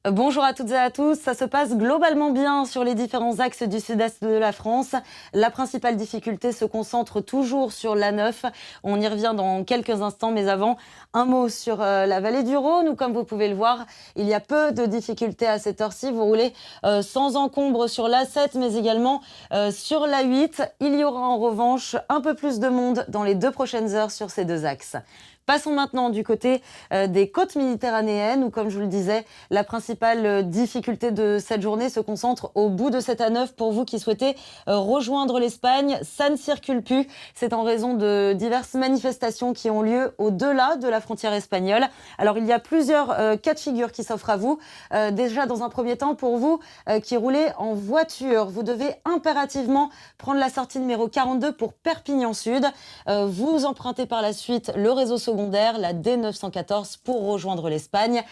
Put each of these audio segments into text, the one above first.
Bonjour à toutes et à tous, ça se passe globalement bien sur les différents axes du sud-est de la France. La principale difficulté se concentre toujours sur l'A9. On y revient dans quelques instants, mais avant, un mot sur la vallée du Rhône, où comme vous pouvez le voir, il y a peu de difficultés à cette heure-ci. Vous roulez sans encombre sur l'A7, mais également sur l'A8. Il y aura en revanche un peu plus de monde dans les 2 prochaines heures sur ces deux axes. Passons maintenant du côté des côtes méditerranéennes où, comme je vous le disais, la principale difficulté de cette journée se concentre au bout de cette A9 pour vous qui souhaitez rejoindre l'Espagne. Ça ne circule plus. C'est en raison de diverses manifestations qui ont lieu au-delà de la frontière espagnole. Alors, il y a plusieurs cas de figure qui s'offrent à vous. Déjà, dans un premier temps, pour vous qui roulez en voiture, vous devez impérativement prendre la sortie numéro 42 pour Perpignan Sud. Vous empruntez par la suite le réseau secondaire, la D914, pour rejoindre l'Espagne.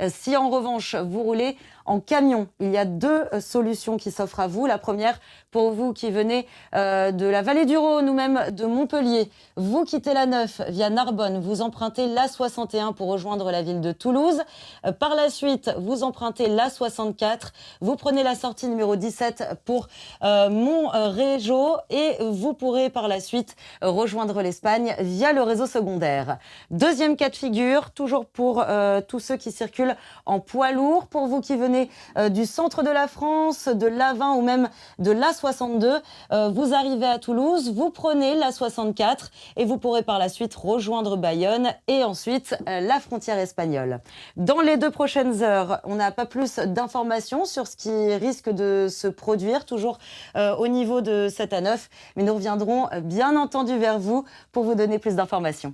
Si en revanche, vous roulez en camion, il y a deux solutions qui s'offrent à vous. La première, pour vous qui venez de la vallée du Rhône ou même de Montpellier, vous quittez la 9 via Narbonne, vous empruntez la 61 pour rejoindre la ville de Toulouse. Par la suite, vous empruntez la 64, vous prenez la sortie numéro 17 pour Montrégeau et vous pourrez par la suite rejoindre l'Espagne via le réseau secondaire. Deuxième cas de figure, toujours pour tous ceux qui circulent en poids lourd, pour vous qui venez du centre de la France, de l'A20 ou même de l'A62, vous arrivez à Toulouse, vous prenez la 64 et vous pourrez par la suite rejoindre Bayonne et ensuite la frontière espagnole. Dans les 2 prochaines heures, on n'a pas plus d'informations sur ce qui risque de se produire, toujours au niveau de cette A9, mais nous reviendrons bien entendu vers vous pour vous donner plus d'informations.